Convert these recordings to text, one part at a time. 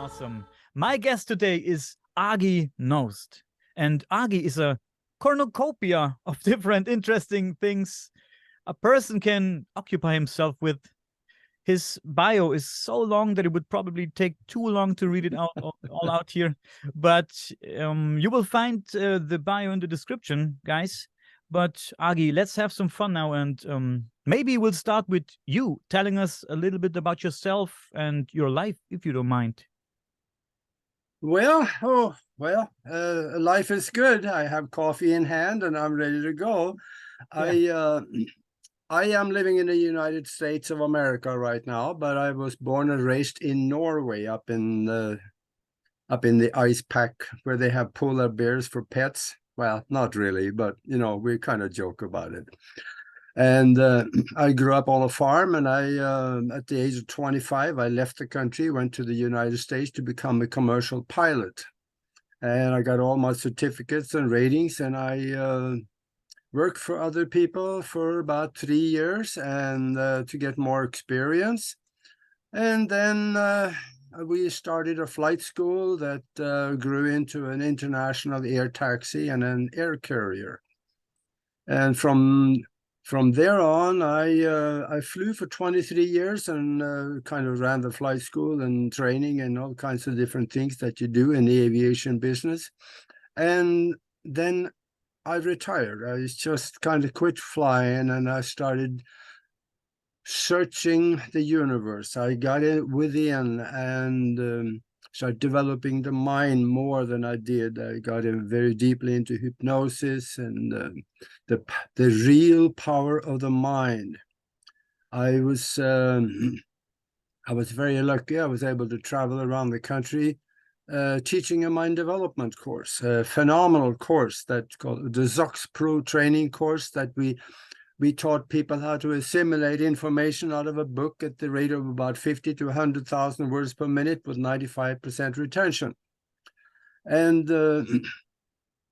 Awesome. My guest today is Aage Nost. And Aage is a cornucopia of different interesting things a person can occupy himself with. His bio is so long that it would probably take too long to read it out all out here. But you will find the bio in the description, guys. But Aage, let's have some fun now, and maybe we'll start with you telling us a little bit about yourself and your life, if you don't mind. Well, life is good. I have coffee in hand and I'm ready to go. Yeah. I am living in the United States of America right now, but I was born and raised in Norway, up in the ice pack where they have polar bears for pets. Well, not really, but you know, we kind of joke about it. And I grew up on a farm, and at the age of 25, I left the country, went to the United States to become a commercial pilot. And I got all my certificates and ratings, and I worked for other people for about 3 years and to get more experience. And then we started a flight school that grew into an international air taxi and an air carrier. And from there on, I flew for 23 years and kind of ran the flight school and training and all kinds of different things that you do in the aviation business. And then I retired. I just kind of quit flying and I started searching the universe. I got it within and started developing the mind more than I did. I got in very deeply into hypnosis and the real power of the mind. I was very lucky. I was able to travel around the country teaching a mind development course, a phenomenal course that's called the Zox Pro training course that we taught people how to assimilate information out of a book at the rate of about 50 to 100,000 words per minute with 95% retention. And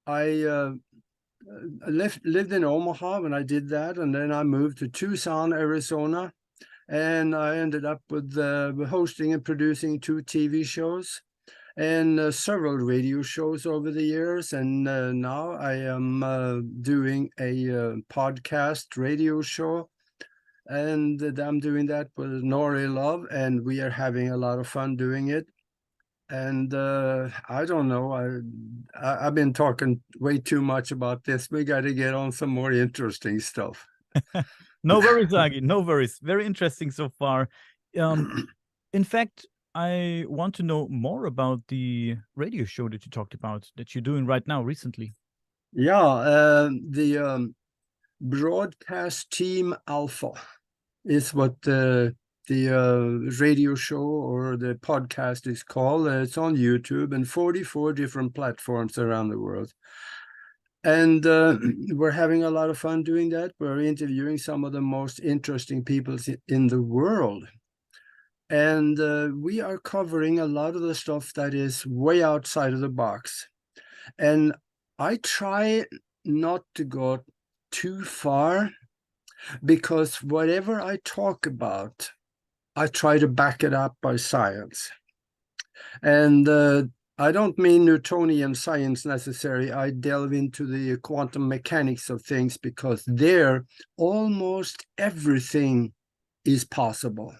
I lived in Omaha when I did that, and then I moved to Tucson, Arizona, and I ended up with hosting and producing 2 TV shows and several radio shows over the years. And now I am doing a podcast radio show, and I'm doing that with Nori Love, and we are having a lot of fun doing it. And I don't know, I've been talking way too much about this. We got to get on some more interesting stuff. No worries, Aage. No worries. Very interesting so far. In fact, I want to know more about the radio show that you talked about that you're doing right now recently. Yeah, the Broadcast Team Alpha is what the radio show or the podcast is called. It's on YouTube and 44 different platforms around the world. And we're having a lot of fun doing that. We're interviewing some of the most interesting people in the world. And we are covering a lot of the stuff that is way outside of the box. And I try not to go too far, because whatever I talk about, I try to back it up by science. And I don't mean Newtonian science necessarily. I delve into the quantum mechanics of things, because there almost everything is possible.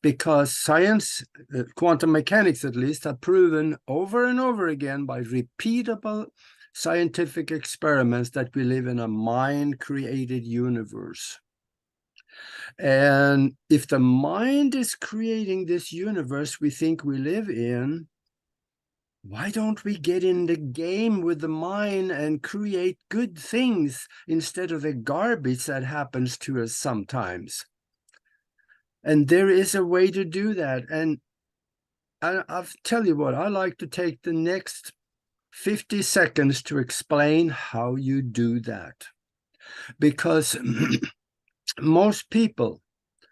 Because science, quantum mechanics at least, have proven over and over again by repeatable scientific experiments that we live in a mind-created universe. And if the mind is creating this universe we think we live in, why don't we get in the game with the mind and create good things instead of the garbage that happens to us sometimes? And there is a way to do that. And I'll tell you what, I like to take the next 50 seconds to explain how you do that. Because most people,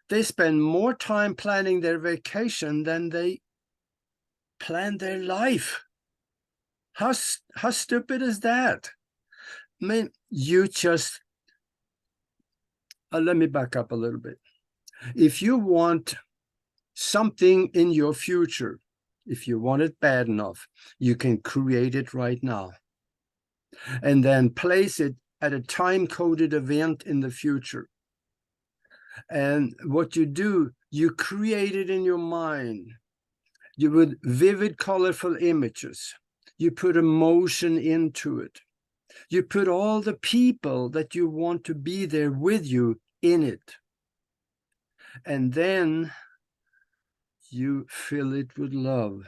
they spend more time planning their vacation than they plan their life. How stupid is that? I mean, you just, let me back up a little bit. If you want something in your future, if you want it bad enough, you can create it right now. And then place it at a time-coded event in the future. And what you do, you create it in your mind. You with vivid, colorful images. You put emotion into it. You put all the people that you want to be there with you in it. And then you fill it with love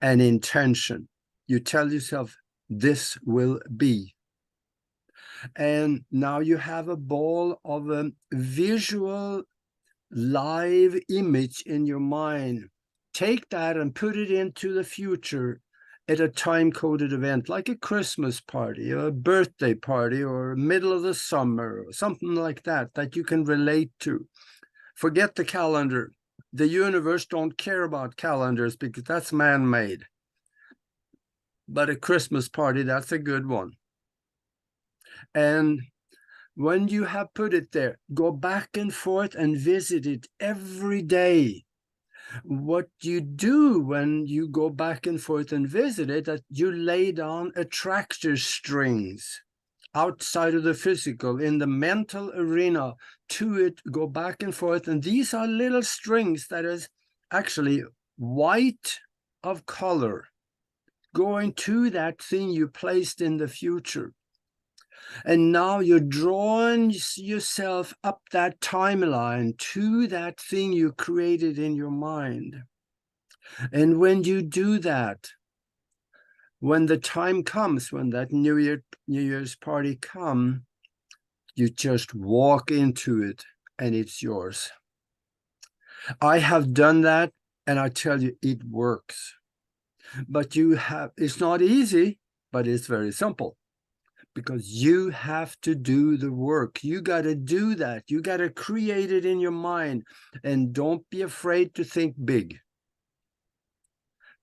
and intention. You tell yourself, this will be. And now you have a ball of a visual live image in your mind. Take that and put it into the future at a time-coded event, like a Christmas party, or a birthday party, or middle of the summer, or something like that, that you can relate to. Forget the calendar. The universe don't care about calendars because that's man-made. But a Christmas party, that's a good one. And when you have put it there, go back and forth and visit it every day. What you do when you go back and forth and visit it, that you lay down attractor strings outside of the physical, in the mental arena to it, go back and forth. And these are little strings that is actually white of color, going to that thing you placed in the future. And now you're drawing yourself up that timeline to that thing you created in your mind. And when you do that, when the time comes, when that New Year's party comes, you just walk into it and it's yours. I have done that, and I tell you, it works. But it's not easy, but it's very simple. Because you have to do the work. You got to do that. You got to create it in your mind. And don't be afraid to think big.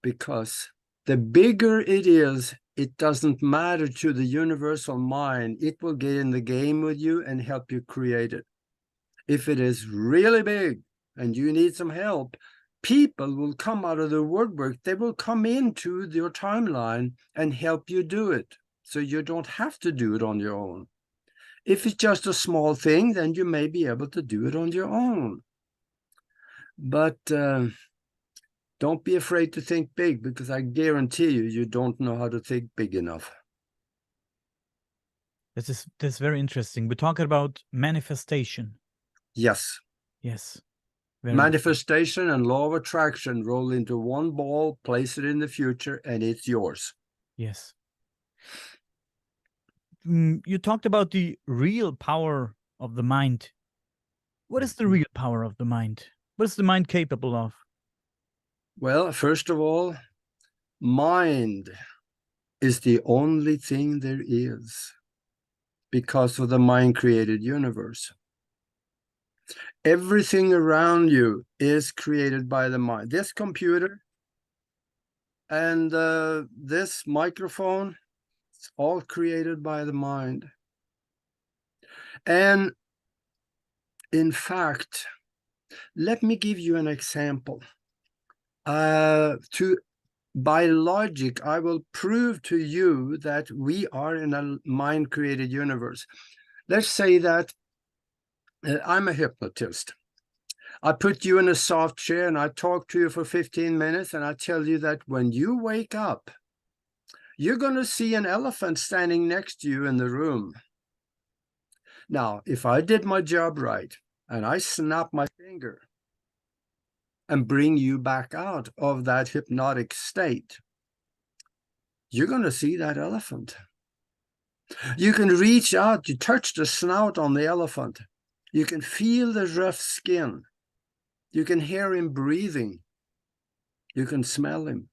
Because the bigger it is, it doesn't matter to the universal mind. It will get in the game with you and help you create it. If it is really big and you need some help, people will come out of the woodwork. They will come into your timeline and help you do it. So you don't have to do it on your own. If it's just a small thing, then you may be able to do it on your own. But don't be afraid to think big, because I guarantee you don't know how to think big enough. That's very interesting. We're talking about manifestation. Yes. Yes. Manifestation and law of attraction roll into one ball, place it in the future, and it's yours. Yes. You talked about the real power of the mind. What is the real power of the mind? What is the mind capable of? Well, first of all, mind is the only thing there is because of the mind-created universe. Everything around you is created by the mind. This computer and this microphone, it's all created by the mind. And in fact, let me give you an example. By logic, I will prove to you that we are in a mind-created universe. Let's say that I'm a hypnotist. I put you in a soft chair and I talk to you for 15 minutes and I tell you that when you wake up, you're going to see an elephant standing next to you in the room. Now, if I did my job right and I snap my finger and bring you back out of that hypnotic state, you're going to see that elephant. You can reach out, you touch the snout on the elephant. You can feel the rough skin. You can hear him breathing. You can smell him.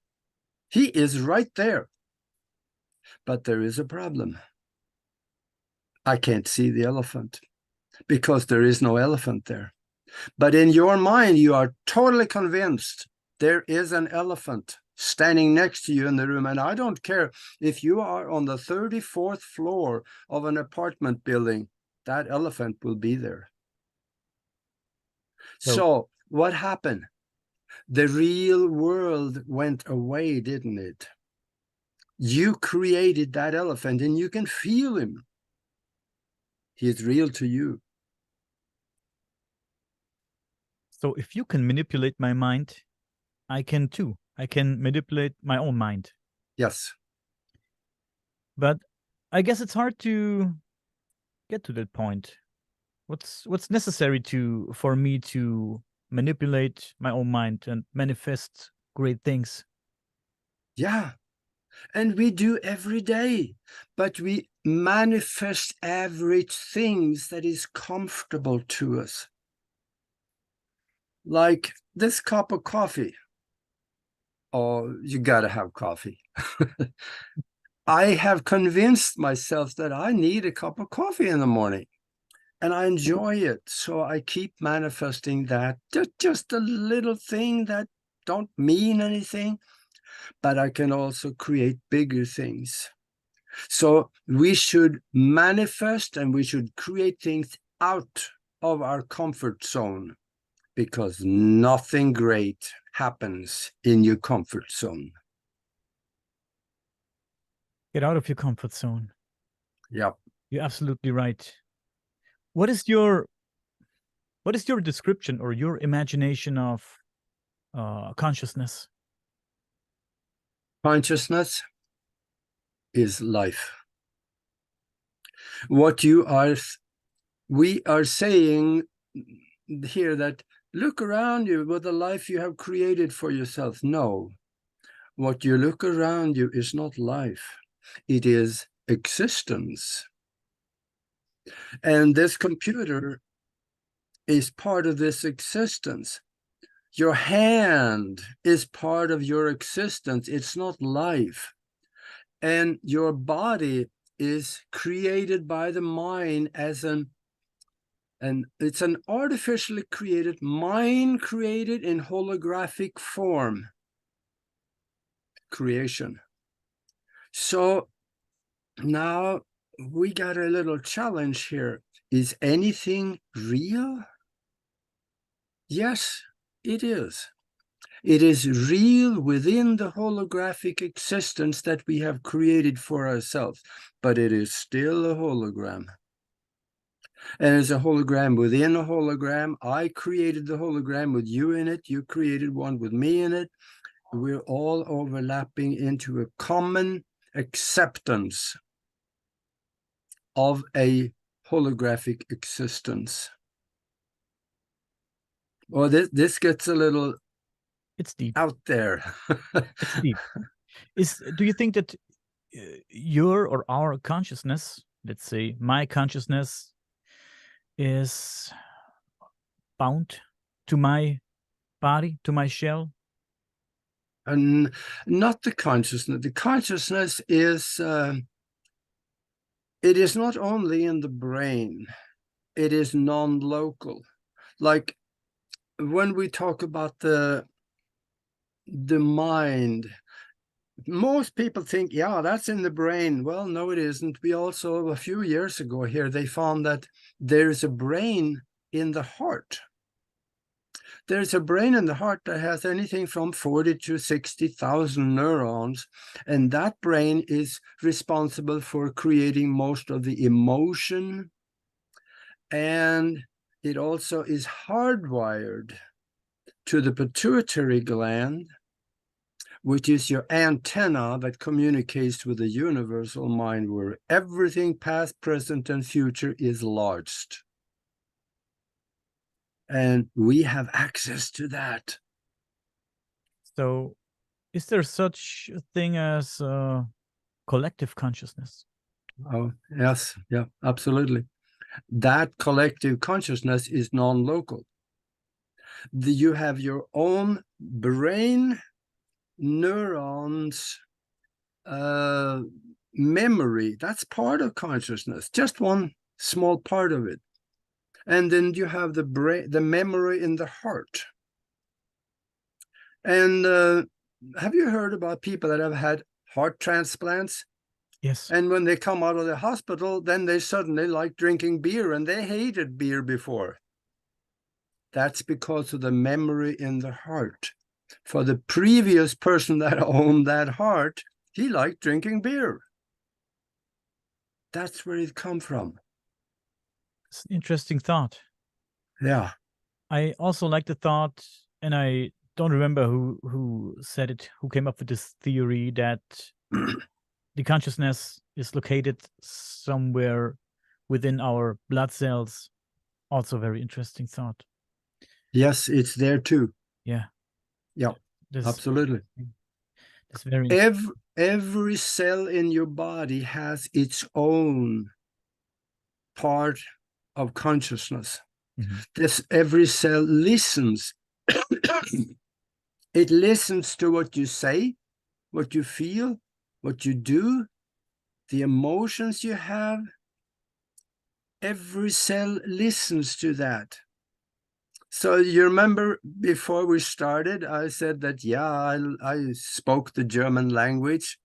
He is right there. But there is a problem. I can't see the elephant because there is no elephant there. But in your mind, you are totally convinced there is an elephant standing next to you in the room. And I don't care if you are on the 34th floor of an apartment building, that elephant will be there. So what happened? The real world went away, didn't it? You created that elephant and you can feel him. He is real to you. So if you can manipulate my mind, I can too. I can manipulate my own mind. Yes. But I guess it's hard to get to that point. What's necessary for me to manipulate my own mind and manifest great things? Yeah. And we do every day, but we manifest average things that is comfortable to us. Like this cup of coffee. Oh, you gotta have coffee. I have convinced myself that I need a cup of coffee in the morning and I enjoy it. So I keep manifesting that. Just a little thing that don't mean anything, but I can also create bigger things. So we should manifest and we should create things out of our comfort zone, because nothing great happens in your comfort zone. Get out of your comfort zone. Yep. You're absolutely right. What is your description or your imagination of consciousness? Consciousness is life. We are saying here that look around you with the life you have created for yourself. No, what you look around you is not life. It is existence. And this computer is part of this existence. Your hand is part of your existence. It's not life. And your body is created by the mind as and it's an artificially created, mind created in holographic form creation. So now we got a little challenge here. Is anything real? Yes, it is. It is real within the holographic existence that we have created for ourselves, but it is still a hologram. And it's a hologram within a hologram. I created the hologram with you in it. You created one with me in it. We're all overlapping into a common acceptance of a holographic existence. Well, this gets a little It's deep. out there. It's deep. Do you think that your or our consciousness, let's say my consciousness, is bound to my body, to my shell? And not the consciousness. The consciousness is, it is not only in the brain, it is non-local. Like when we talk about the mind, most people think, yeah, that's in the brain. Well, no, it isn't. We also, a few years ago here, they found that there's a brain in the heart. There's a brain in the heart that has anything from 40 to 60,000 neurons, and that brain is responsible for creating most of the emotion, and it also is hardwired to the pituitary gland, which is your antenna that communicates with the universal mind, where everything past, present, and future is lodged. And we have access to that. So is there such a thing as collective consciousness? Oh, yes, yeah, absolutely. That collective consciousness is non-local. You have your own brain, neurons, memory. That's part of consciousness, just one small part of it. And then you have the brain, the memory in the heart. And have you heard about people that have had heart transplants? Yes. And when they come out of the hospital, then they suddenly like drinking beer, and they hated beer before. That's because of the memory in the heart. For the previous person that owned that heart, he liked drinking beer. That's where it come from. It's an interesting thought. Yeah. I also like the thought, and I don't remember who said it, who came up with this theory that the consciousness is located somewhere within our blood cells. Also, very interesting thought. Yes, it's there too. Yeah. Yeah, This absolutely. It's very every cell in your body has its own part of consciousness. Every cell listens. It listens to what you say, what you feel, what you do, the emotions you have. Every cell listens to that. So you remember before we started, I said that, yeah, I spoke the German language,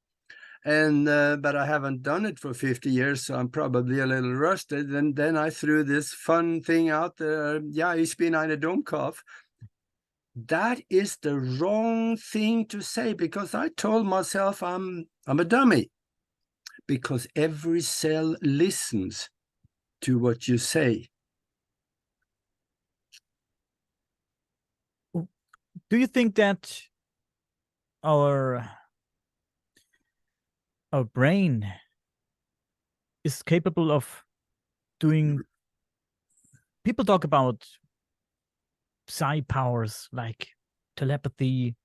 and but I haven't done it for 50 years, so I'm probably a little rusted. And then I threw this fun thing out there, ja, ich bin eine Dummkopf. That is the wrong thing to say, because I told myself I'm a dummy, because every cell listens to what you say. Do you think that our brain is capable of doing? People talk about psi powers like telepathy,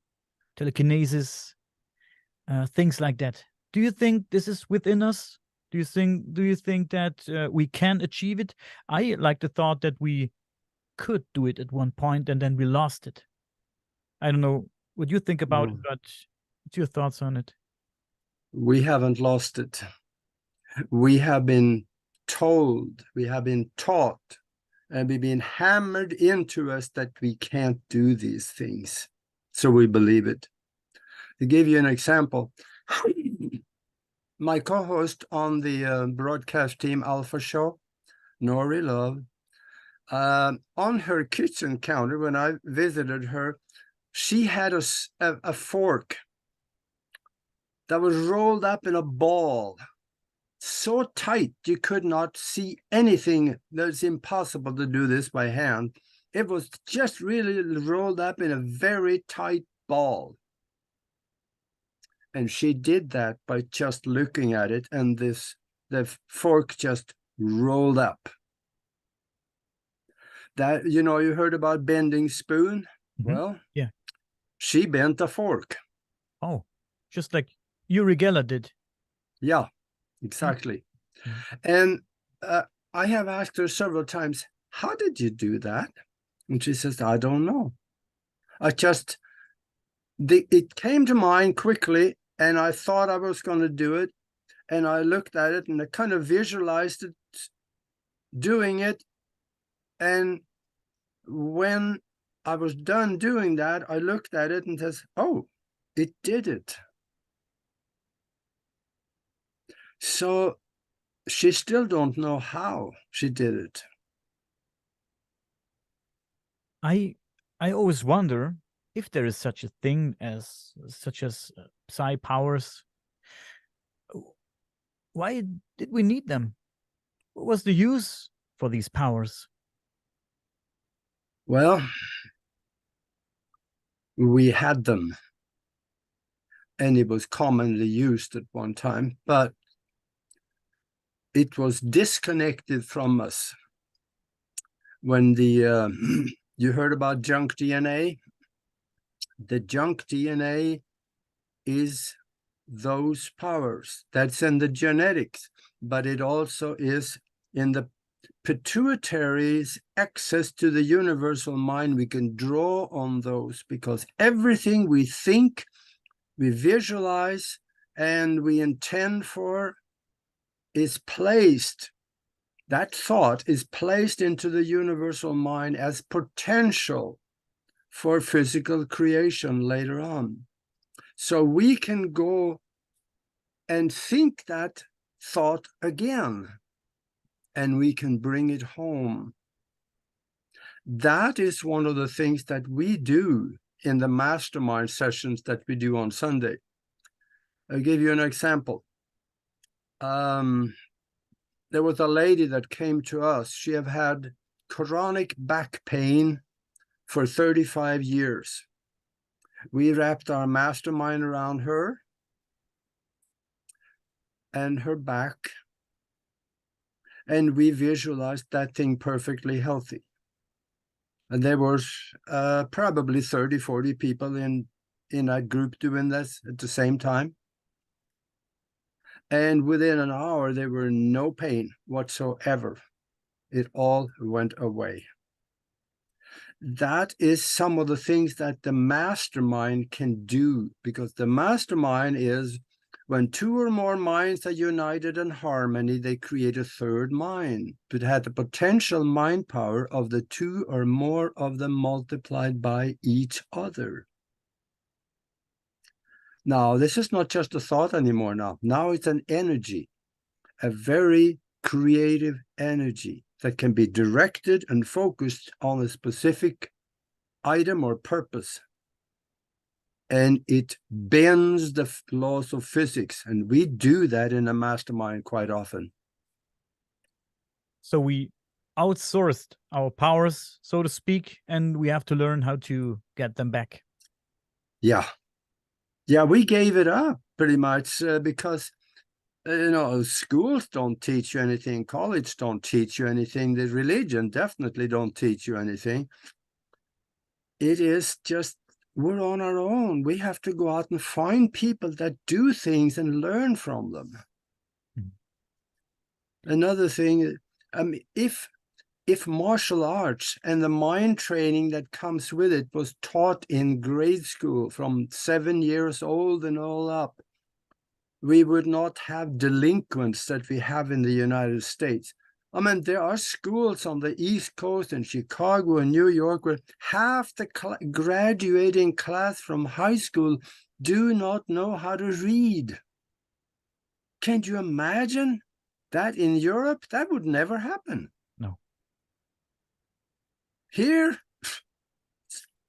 telekinesis, things like that. Do you think this is within us? Do you think that we can achieve it? I like the thought that we could do it at one point and then we lost it. I don't know what you think about it, but what's your thoughts on it? We haven't lost it. We have been told, we have been taught, and we've been hammered into us that we can't do these things. So we believe it. To give you an example, my co-host on the broadcast team Alpha show, Nori Love, on her kitchen counter, when I visited her, she had a fork that was rolled up in a ball, so tight you could not see anything. It's impossible to do this by hand. It was just really rolled up in a very tight ball. And she did that by just looking at it, and the fork just rolled up. That, you know, you heard about bending spoon? Well, yeah, she bent a fork. Oh, just like Uri Geller did. Yeah, exactly. And I have asked her several times, how did you do that? And she says, I don't know. It came to mind quickly, and I thought I was going to do it. And I looked at it and I kind of visualized it, doing it. And when I was done doing that, I looked at it and says, oh, it did it. So she still don't know how she did it. I always wonder if there is such a thing as psi powers. Why did we need them? What was the use for these powers? Well, we had them, and it was commonly used at one time, but it was disconnected from us when the you heard about junk DNA. The junk DNA is those powers. That's in the genetics, but it also is in the pituitary's access to the universal mind. We can draw on those because everything we think, we visualize, and we intend for is placed. That thought is placed into the universal mind as potential for physical creation later on. So we can go and think that thought again, and we can bring it home. That is one of the things that we do in the mastermind sessions that we do on Sunday. I'll give you an example. There was a lady that came to us. She have had chronic back pain for 35 years. We wrapped our mastermind around her and her back, and we visualized that thing perfectly healthy. And there was probably 30, 40 people in that group doing this at the same time. And within an hour, there were no pain whatsoever. It all went away. That is some of the things that the mastermind can do, because the mastermind is when two or more minds are united in harmony, they create a third mind. It has the potential mind power of the two or more of them multiplied by each other. Now, this is not just a thought anymore now. Now it's an energy, a very creative energy that can be directed and focused on a specific item or purpose. And it bends the laws of physics. And we do that in a mastermind quite often. So we outsourced our powers, so to speak, and we have to learn how to get them back. Yeah. Yeah, we gave it up pretty much because, schools don't teach you anything. College don't teach you anything. The religion definitely don't teach you anything. It is just, we're on our own. We have to go out and find people that do things and learn from them. Mm-hmm. Another thing, if martial arts and the mind training that comes with it was taught in grade school from 7 years old and all up, we would not have delinquents that we have in the United States. I mean, there are schools on the East Coast in Chicago and New York where half the graduating class from high school do not know how to read. Can you imagine that in Europe? That would never happen. No. Here,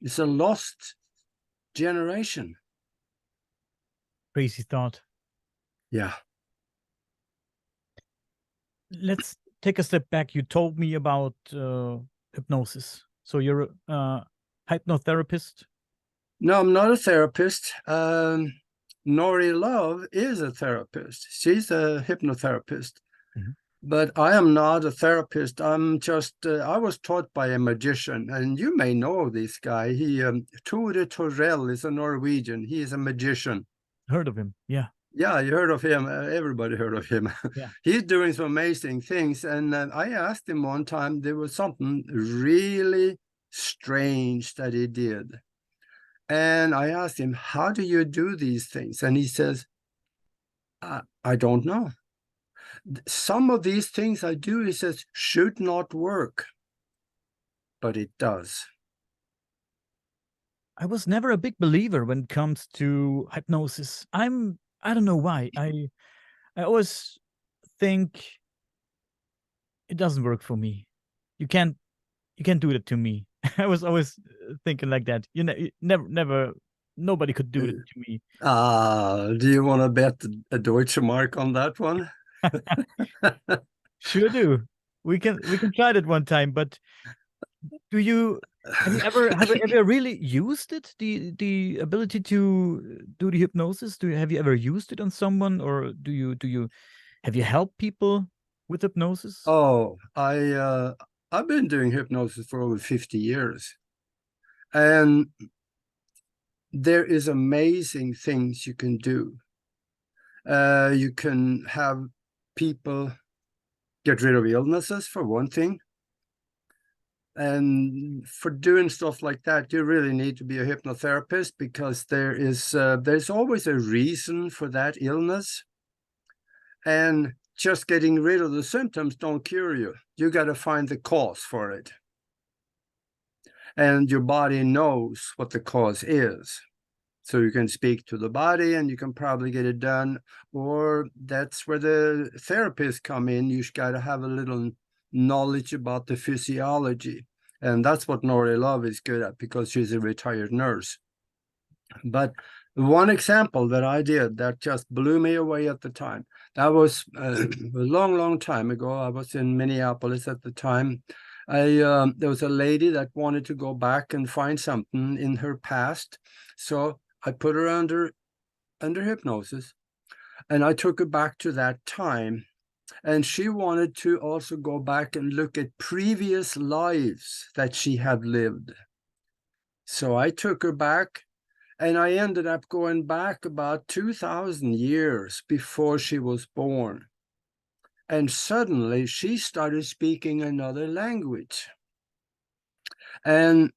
it's a lost generation. Crazy thought. Yeah. Let's take a step back. You told me about hypnosis. So you're a hypnotherapist? No, I'm not a therapist. Nori Love is a therapist. She's a hypnotherapist. Mm-hmm. But I am not a therapist. I'm just, I was taught by a magician, and you may know this guy. He, Tore Torell is a Norwegian. He is a magician. Heard of him, yeah. Yeah, you heard of him. Everybody heard of him. Yeah. He's doing some amazing things. And I asked him one time, there was something really strange that he did. And I asked him, how do you do these things? And he says, I don't know. Some of these things I do, he says, should not work, but it does. I was never a big believer when it comes to hypnosis. I don't know why. I always think it doesn't work for me. You can't do that to me. I was always thinking like that. Never, nobody could do it to me. Do you want to bet a Deutsche Mark on that one? Sure do. We can try that one time. But have you ever really used it? The ability to do the hypnosis? Have you ever used it on someone, or have you helped people with hypnosis? Oh, I've been doing hypnosis for over 50 years, and there is amazing things you can do. You can have people get rid of illnesses, for one thing. And for doing stuff like that, you really need to be a hypnotherapist, because there's always a reason for that illness. And just getting rid of the symptoms don't cure you. You got to find the cause for it. And your body knows what the cause is. So you can speak to the body and you can probably get it done. Or that's where the therapists come in. You got to have a little knowledge about the physiology. And that's what Nori Love is good at, because she's a retired nurse. But one example that I did that just blew me away at the time, that was a long time ago. I was in Minneapolis at the time. There was a lady that wanted to go back and find something in her past. So I put her under hypnosis, and I took her back to that time. And she wanted to also go back and look at previous lives that she had lived. So I took her back, and I ended up going back about 2,000 years before she was born. And suddenly she started speaking another language. And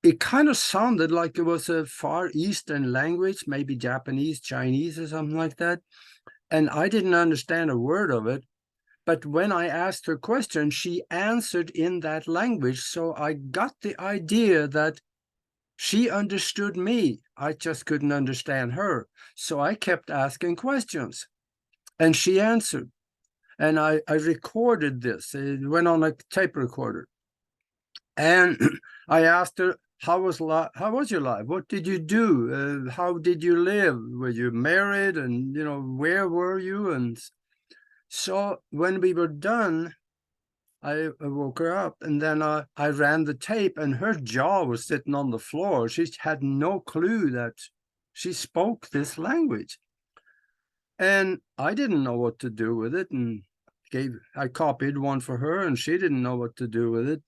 it kind of sounded like it was a Far Eastern language, maybe Japanese, Chinese, or something like that. And I didn't understand a word of it. But when I asked her question, she answered in that language. So I got the idea that she understood me. I just couldn't understand her. So I kept asking questions, and she answered. And I recorded this. It went on a tape recorder. And I asked her, how was your life? What did you do? How did you live? Were you married? And, where were you? And so when we were done, I woke her up, and then I ran the tape, and her jaw was sitting on the floor. She had no clue that she spoke this language. And I didn't know what to do with it, and I copied one for her, and she didn't know what to do with it.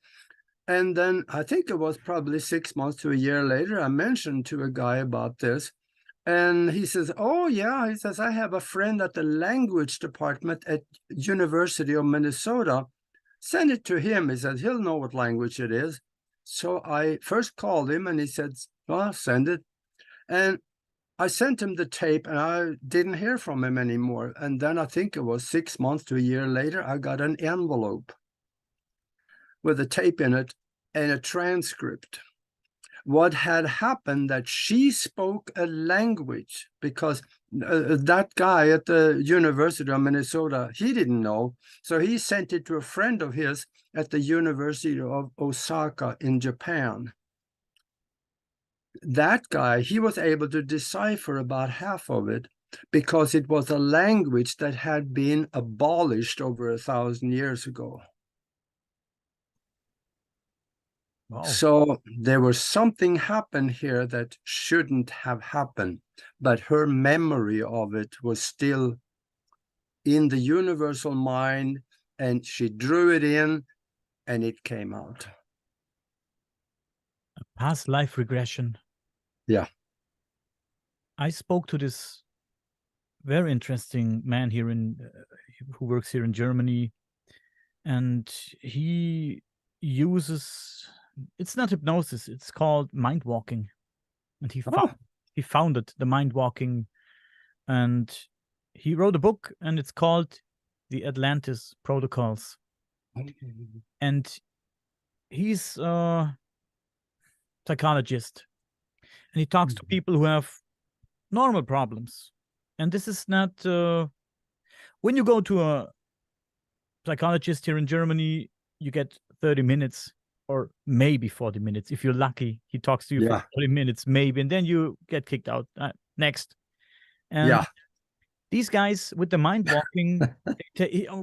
And then I think it was probably 6 months to a year later, I mentioned to a guy about this. And he says, oh, yeah. He says, I have a friend at the language department at University of Minnesota. Send it to him. He says, he'll know what language it is. So I first called him, and he said, well, send it. And I sent him the tape, and I didn't hear from him anymore. And then I think it was 6 months to a year later, I got an envelope with a tape in it and a transcript. What had happened that she spoke a language, because that guy at the University of Minnesota, he didn't know. So he sent it to a friend of his at the University of Osaka in Japan. That guy, he was able to decipher about half of it, because it was a language that had been abolished over 1,000 years ago. Wow. So there was something happened here that shouldn't have happened, but her memory of it was still in the universal mind, and she drew it in, and it came out. Past life regression. Yeah. I spoke to this very interesting man here who works here in Germany, and he uses, it's not hypnosis, it's called mind walking, and he founded the mind walking, and he wrote a book, and it's called The Atlantis Protocols. And he's a psychologist, and he talks to people who have normal problems. And this is not when you go to a psychologist here in Germany, you get 30 minutes or maybe 40 minutes. If you're lucky, he talks to you for 40 minutes, maybe, and then you get kicked out. Next. And these guys with the mind walking,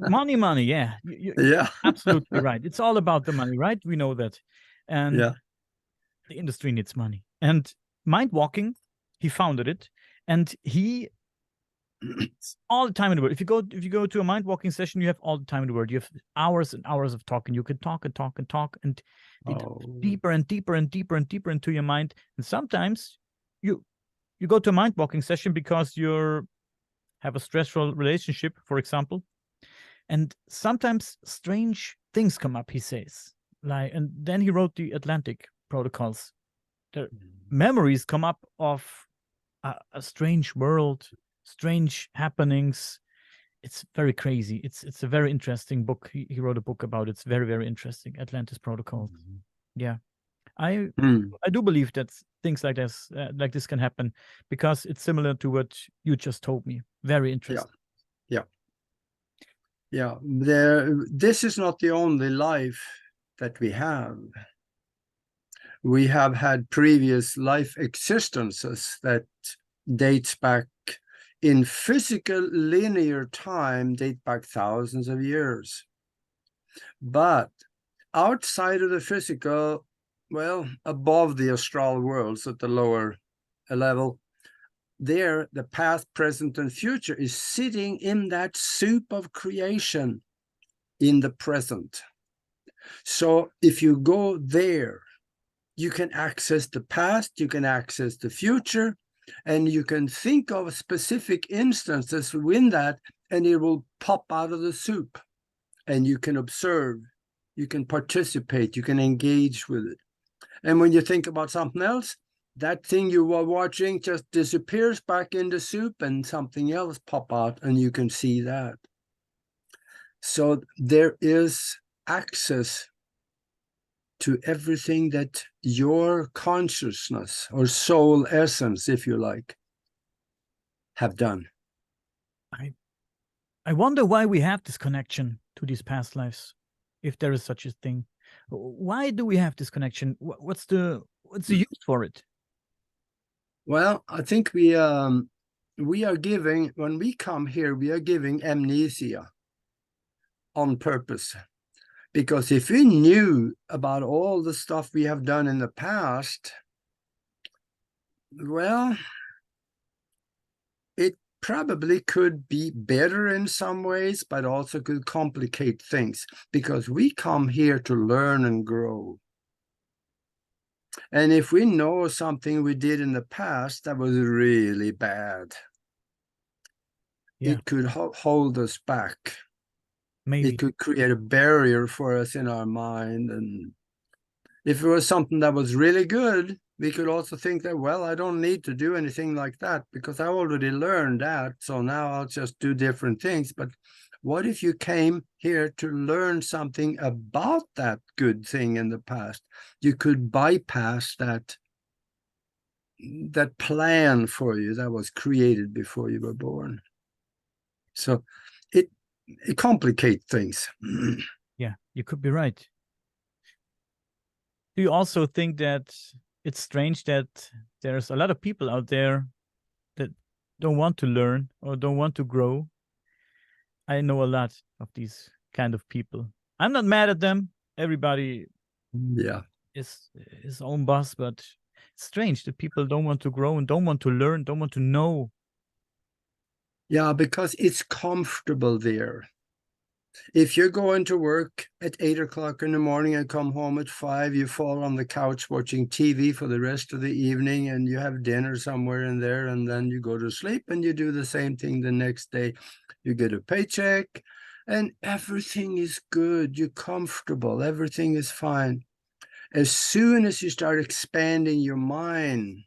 money, yeah. You're absolutely right. It's all about the money, right? We know that. And the industry needs money. And mind walking, he founded it, and he all the time in the world. If you go to a mind walking session, you have all the time in the world. You have hours and hours of talking. You can talk and talk and talk, and deeper and deeper and deeper and deeper into your mind. And sometimes you go to a mind walking session because you have a stressful relationship, for example, and sometimes strange things come up. He says, and then he wrote the Atlantic Protocols. The memories come up of a strange world, strange happenings. It's very crazy. It's a very interesting book. He wrote a book about it. It's very, very interesting. Atlantis Protocol. Yeah. I do believe that things like this can happen, because it's similar to what you just told me. Very interesting. Yeah. This is not the only life that we have. We have had previous life existences that dates back in physical linear time, date back thousands of years. But outside of the physical, well, above the astral worlds at the lower level, there, the past, present, and future is sitting in that soup of creation in the present. So if you go there, you can access the past, you can access the future, and you can think of specific instances within that, and it will pop out of the soup. And you can observe, you can participate, you can engage with it. And when you think about something else, that thing you were watching just disappears back in the soup and something else pop out and you can see that. So there is access to everything that your consciousness or soul essence, if you like, have done. I wonder why we have this connection to these past lives, if there is such a thing. Why do we have this connection? What's the use for it? Well, I think we are giving, when we come here, we are giving amnesia on purpose. Because if we knew about all the stuff we have done in the past, well, it probably could be better in some ways, but also could complicate things, because we come here to learn and grow. And if we know something we did in the past that was really bad, it could hold us back. Maybe it could create a barrier for us in our mind. And if it was something that was really good, we could also think that, well, I don't need to do anything like that because I already learned that. So now I'll just do different things. But what if you came here to learn something about that good thing in the past? You could bypass that plan for you that was created before you were born. So it complicates things. Yeah, you could be right. Do you also think that it's strange that there's a lot of people out there that don't want to learn or don't want to grow? I know a lot of these kind of people. I'm not mad at them. Everybody is his own boss, but it's strange that people don't want to grow and don't want to learn, don't want to know. Yeah, because it's comfortable there. If you're going to work at 8 o'clock in the morning and come home at 5, you fall on the couch watching TV for the rest of the evening, and you have dinner somewhere in there, and then you go to sleep and you do the same thing the next day. You get a paycheck and everything is good. You're comfortable. Everything is fine. As soon as you start expanding your mind,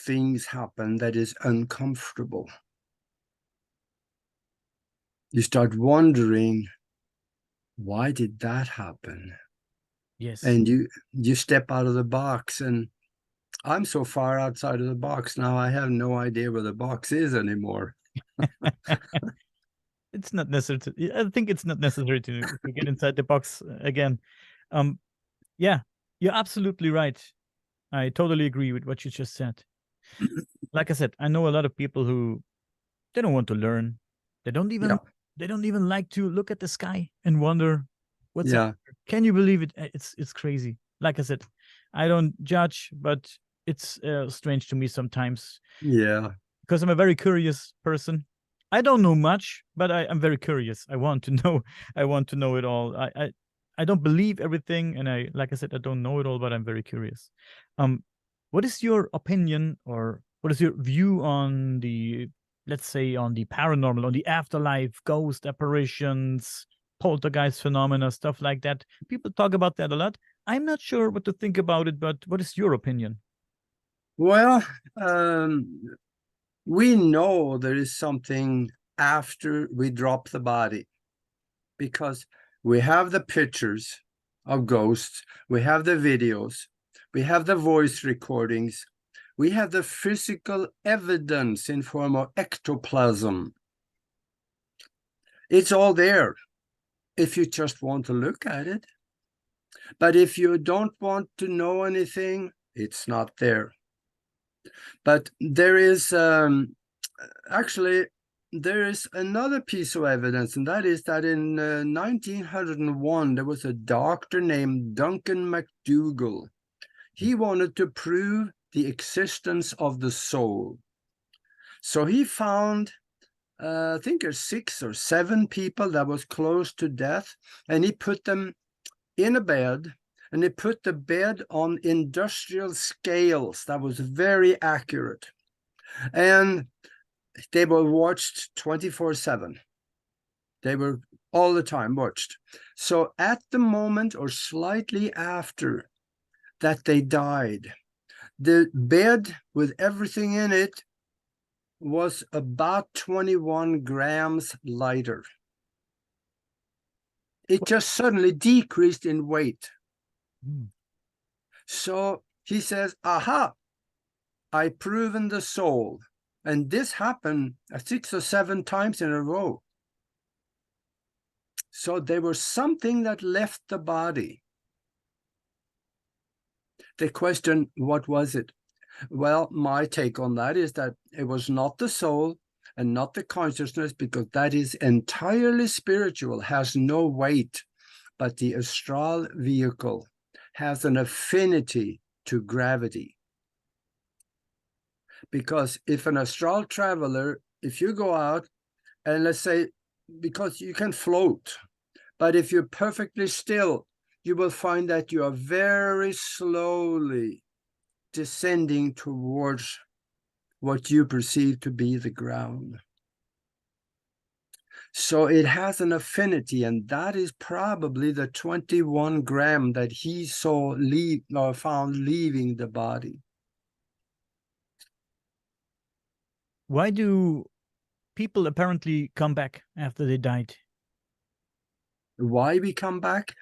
things happen that is uncomfortable. You start wondering, why did that happen? Yes. And you step out of the box, and I'm so far outside of the box now, I have no idea where the box is anymore. It's not necessary I think it's not necessary to get inside the box again. Yeah, you're absolutely right. I totally agree with what you just said. Like I said, I know a lot of people who they don't want to learn. They don't even like to look at the sky and wonder what's up. Can you believe it? It's crazy. Like I said, I don't judge, but it's strange to me sometimes. Yeah. Because I'm a very curious person. I don't know much, but I'm very curious. I want to know. I want to know it all. I don't believe everything, and like I said, I don't know it all, but I'm very curious. What is your opinion, or what is your view on the, let's say, on the paranormal, on the afterlife, ghost apparitions, poltergeist phenomena, stuff like that? People talk about that a lot. I'm not sure what to think about it, but what is your opinion? Well, we know there is something after we drop the body, because we have the pictures of ghosts, we have the videos, we have the voice recordings, we have the physical evidence in form of ectoplasm. It's all there if you just want to look at it. But if you don't want to know anything, it's not there. But there is actually, there is another piece of evidence, and that is that in 1901, there was a doctor named Duncan MacDougall. He wanted to prove the existence of the soul. So he found, I think there's 6 or 7 people that was close to death, and he put them in a bed, and he put the bed on industrial scales that was very accurate. And they were watched 24/7. They were all the time watched. So at the moment or slightly after that they died, the bed with everything in it was about 21 grams lighter. It just suddenly decreased in weight. So he says, aha, I've proven the soul. And this happened 6 or 7 times in a row. So there was something that left the body. The question, what was it? Well, my take on that is that it was not the soul and not the consciousness, because that is entirely spiritual, has no weight. But the astral vehicle has an affinity to gravity. Because if an astral traveler, if you go out and let's say, because you can float, but if you're perfectly still, you will find that you are very slowly descending towards what you perceive to be the ground. So it has an affinity, and that is probably the 21 gram that he saw found leaving the body. Why do people apparently come back after they died? Why we come back?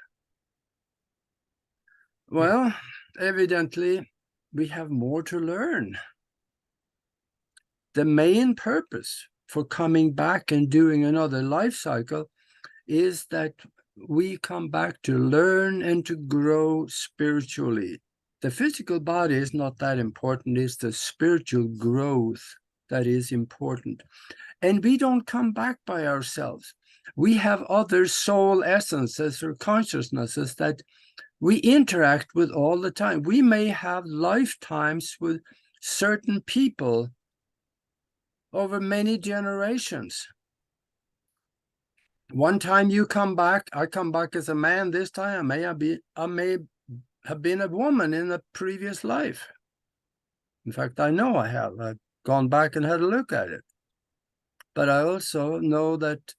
Well, evidently, we have more to learn. The main purpose for coming back and doing another life cycle is that we come back to learn and to grow spiritually. The physical body is not that important. It's the spiritual growth that is important. And we don't come back by ourselves. We have other soul essences or consciousnesses that we interact with all the time. We may have lifetimes with certain people over many generations. One time you come back, I come back as a man. This time I may have been a woman in a previous life. In fact, I know I have. I've gone back and had a look at it. But I also know that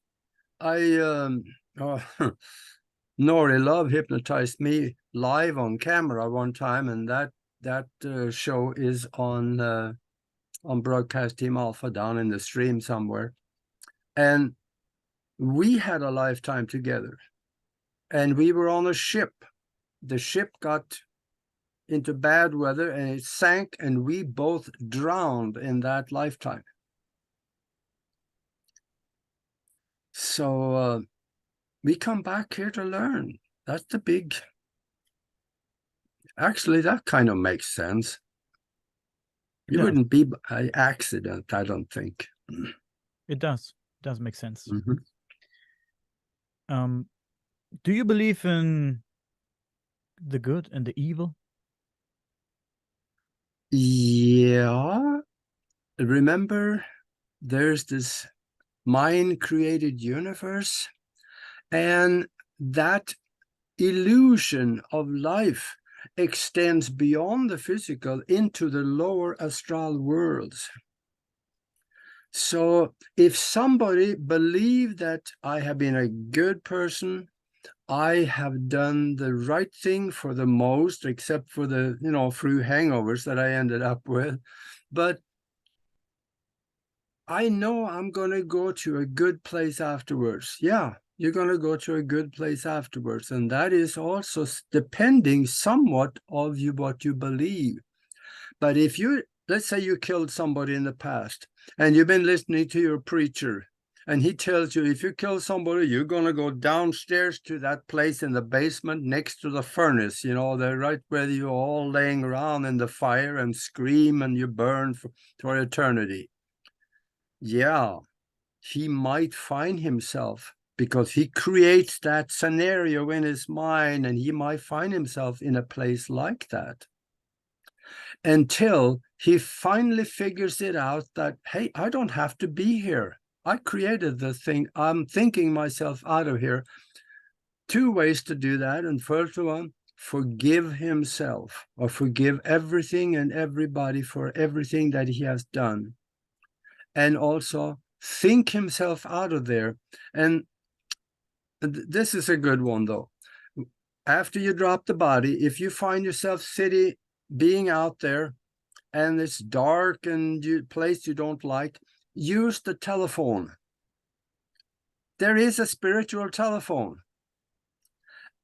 Nori Love hypnotized me live on camera one time, and that show is on Broadcast Team Alpha down in the stream somewhere. And we had a lifetime together, and we were on a ship. The ship got into bad weather and it sank, and we both drowned in that lifetime. So we come back here to learn. That's the big... Actually, that kind of makes sense. It wouldn't be by accident, I don't think. It does. It does make sense. Mm-hmm. Do you believe in the good and the evil? Yeah. Remember, there's this mind-created universe, and that illusion of life extends beyond the physical into the lower astral worlds. So if somebody believed that I have been a good person, I have done the right thing for the most, except for the, few hangovers that I ended up with, but I know I'm going to go to a good place afterwards. Yeah, you're going to go to a good place afterwards. And that is also depending somewhat of what you believe. But if let's say you killed somebody in the past and you've been listening to your preacher And he tells you, if you kill somebody, you're going to go downstairs to that place in the basement next to the furnace, you know, they're right where you're all laying around in the fire and scream and you burn for eternity. Yeah, he might find himself, because he creates that scenario in his mind, and he might find himself in a place like that until he finally figures it out that, hey, I don't have to be here. I created the thing. I'm thinking myself out of here. Two ways to do that. And first one, forgive himself, or forgive everything and everybody for everything that he has done. And also think himself out of there. And this is a good one, though. After you drop the body, if you find yourself being out there and it's dark and place you don't like, use the telephone. There is a spiritual telephone.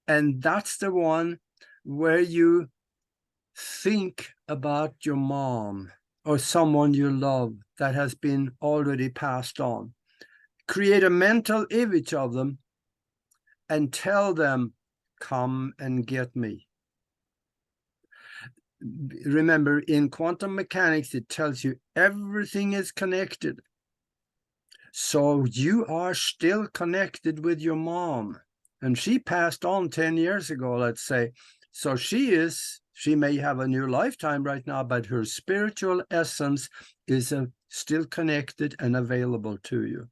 And that's the one where you think about your mom or someone you love that has been already passed on. Create a mental image of them and tell them, come and get me. Remember, in quantum mechanics, it tells you everything is connected. So you are still connected with your mom. And she passed on 10 years ago, let's say. So she may have a new lifetime right now, but her spiritual essence is still connected and available to you.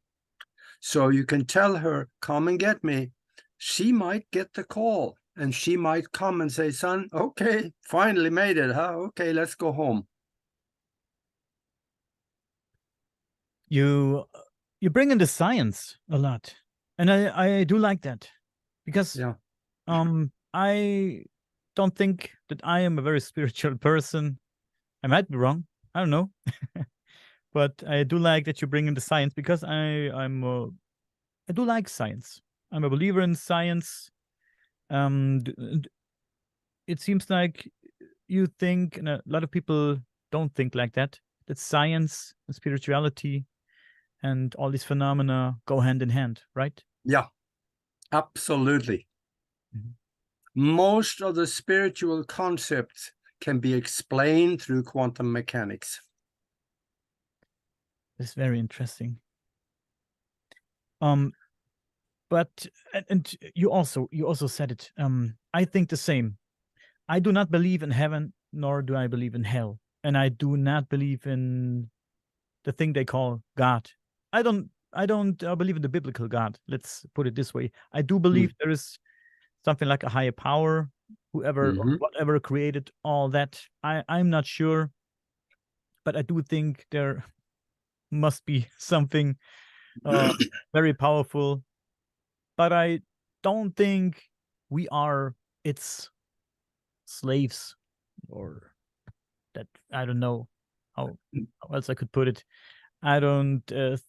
So you can tell her, come and get me. She might get the call. And she might come and say, son, okay, finally made it, huh? Okay, let's go home. You bring in the science a lot. And I do like that. Because yeah. I don't think that I am a very spiritual person. I might be wrong. I don't know. But I do like that you bring in the science, because I do like science. I'm a believer in science. It seems like you think, and a lot of people don't think like that, that science and spirituality and all these phenomena go hand in hand, right? Yeah, absolutely. Mm-hmm. Most of the spiritual concepts can be explained through quantum mechanics. It's very interesting. But and you also said it. I think the same. I do not believe in heaven, nor do I believe in hell, and I do not believe in the thing they call God. I don't believe in the biblical God. Let's put it this way. I do believe there is something like a higher power, whoever or whatever created all that. I'm not sure, but I do think there must be something very powerful. But I don't think we are its slaves, or that, I don't know how else I could put it. I don't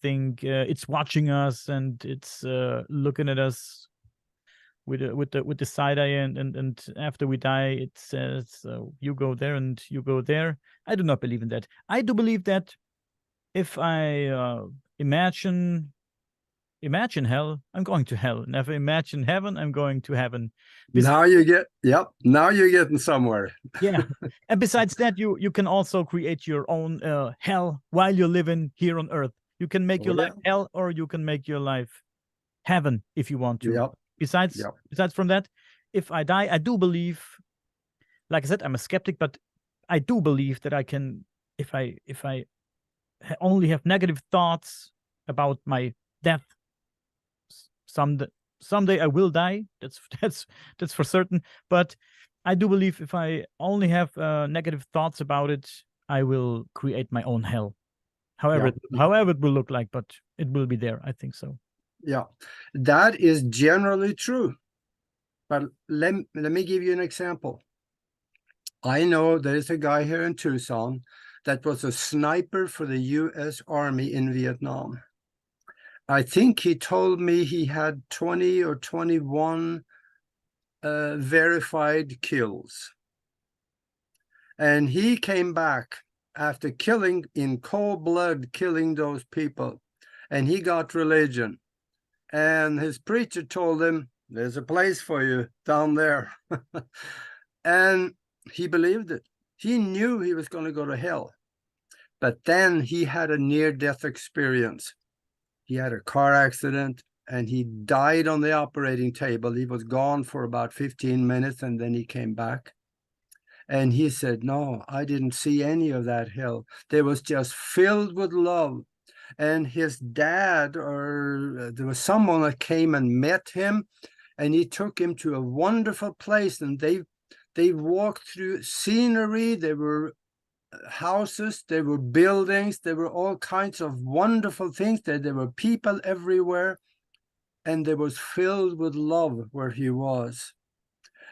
think it's watching us and it's looking at us with the side eye, and after we die, it says you go there and you go there. I do not believe in that. I do believe that if I imagine hell, I'm going to hell, and if I imagine heaven, I'm going to heaven. Now you're getting somewhere. Yeah. And besides that, you can also create your own hell while you're living here on earth. You can make your life hell, or you can make your life heaven if you want to. Besides from that, if I die, I do believe, like I said, I'm a skeptic, but I do believe that I can, if I only have negative thoughts about my death, someday I will die. That's for certain. But I do believe if I only have negative thoughts about it, I will create my own hell. However it will look like, but it will be there. I think so. Yeah, that is generally true. But let me give you an example. I know there's a guy here in Tucson that was a sniper for the U.S. Army in Vietnam. I think he told me he had 20 or 21 verified kills. And he came back after in cold blood, killing those people. and he got religion. And his preacher told him, there's a place for you down there. And he believed it. He knew he was going to go to hell. But then he had a near-death experience. He had a car accident and he died on the operating table. He was gone for about 15 minutes and then he came back. And he said, no, I didn't see any of that hell. They was just filled with love. And his dad, or there was someone that came and met him, and he took him to a wonderful place. And they walked through scenery. There were houses, there were buildings, there were all kinds of wonderful things. There were people everywhere. And there was filled with love where he was.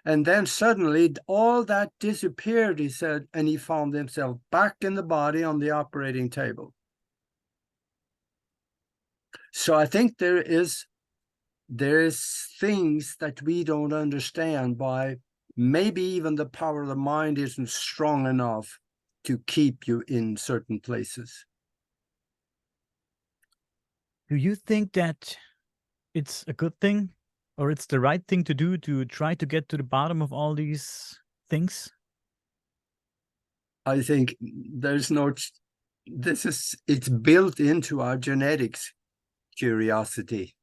And then suddenly all that disappeared, he said, and he found himself back in the body on the operating table. So I think there is things that we don't understand, by maybe even the power of the mind isn't strong enough to keep you in certain places. Do you think that it's a good thing, or it's the right thing to do, to try to get to the bottom of all these things? I think it's built into our genetics, curiosity.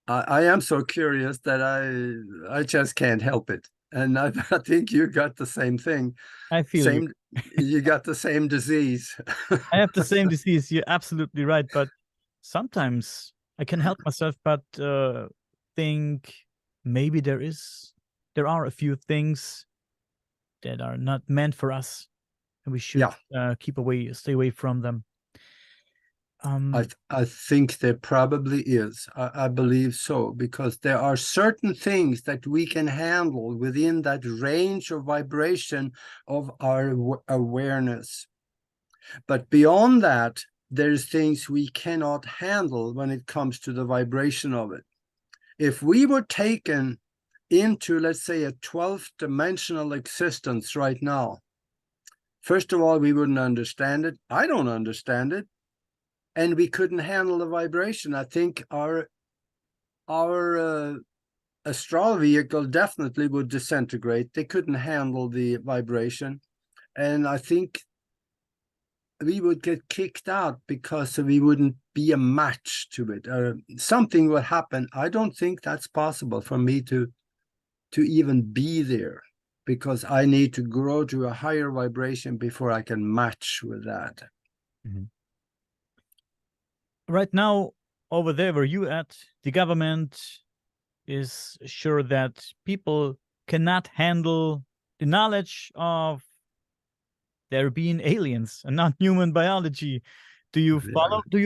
I am so curious that I just can't help it. And I think you got the same thing. I feel you. You got the same disease. I have the same disease. You're absolutely right. But sometimes I can help myself but think maybe there are a few things that are not meant for us, and we should stay away from them. I think there probably is. I believe so, because there are certain things that we can handle within that range of vibration of our awareness. But beyond that, there's things we cannot handle when it comes to the vibration of it. If we were taken into, let's say, a 12th dimensional existence right now, first of all, we wouldn't understand it. I don't understand it. And we couldn't handle the vibration. I think our astral vehicle definitely would disintegrate. They couldn't handle the vibration. And I think we would get kicked out because we wouldn't be a match to it. Something would happen. I don't think that's possible for me to even be there, because I need to grow to a higher vibration before I can match with that. Mm-hmm. Right now, over there where you at, the government is sure that people cannot handle the knowledge of there being aliens and not human biology. Do you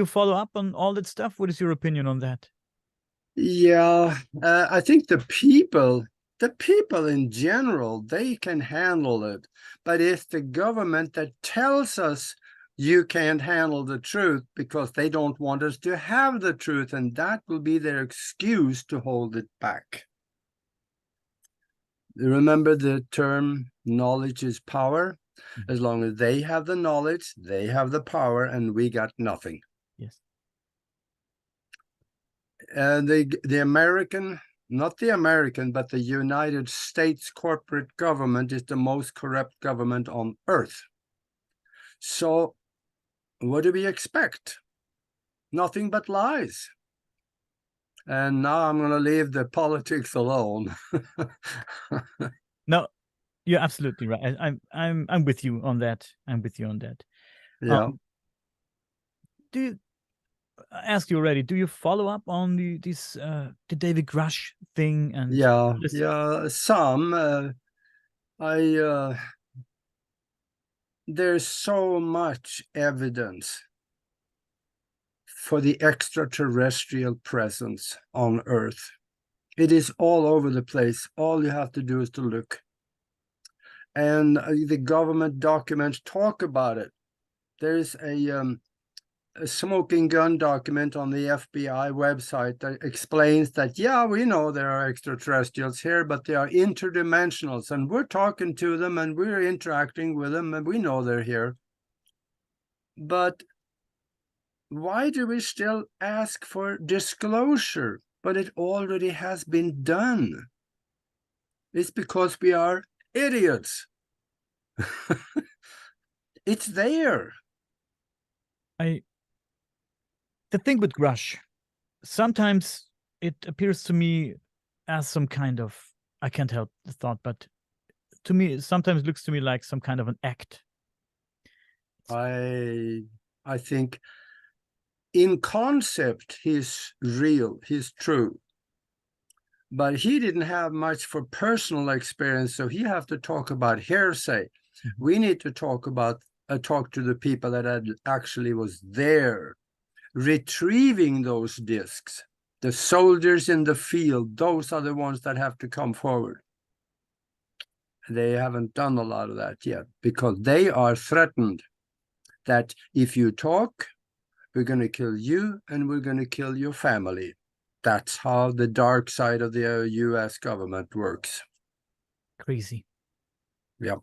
follow up on all that stuff? What is your opinion on that? Yeah, I think the people in general, they can handle it. But it's the government that tells us you can't handle the truth because they don't want us to have the truth, and that will be their excuse to hold it back. Remember the term, knowledge is power? Mm-hmm. As long as they have the knowledge, they have the power, and we got nothing. Yes. And the American, not the American, but the United States corporate government is the most corrupt government on earth. So what do we expect? Nothing but lies. And now I'm going to leave the politics alone. No, you're absolutely right. I'm with you on that. I'm with you on that. Yeah. I asked you already, do you follow up on the David Grush thing? And some. There's so much evidence for the extraterrestrial presence on Earth. It is all over the place. All you have to do is to look. And the government documents talk about it. There's a smoking gun document on the FBI website that explains that, yeah, we know there are extraterrestrials here, but they are interdimensionals, and we're talking to them and we're interacting with them and we know they're here. But why do we still ask for disclosure? But it already has been done. It's because we are idiots. It's there. The thing with Grush, sometimes it appears to me as some kind of, I can't help the thought, but to me, it sometimes looks to me like some kind of an act. I think in concept, he's real, he's true. But he didn't have much for personal experience, so he have to talk about hearsay. Mm-hmm. We need to talk to the people that actually was there, retrieving those discs. The soldiers in the field, those are the ones that have to come forward. They haven't done a lot of that yet because they are threatened that if you talk, we're going to kill you and we're going to kill your family. That's how the dark side of the US government works. Crazy. Yep.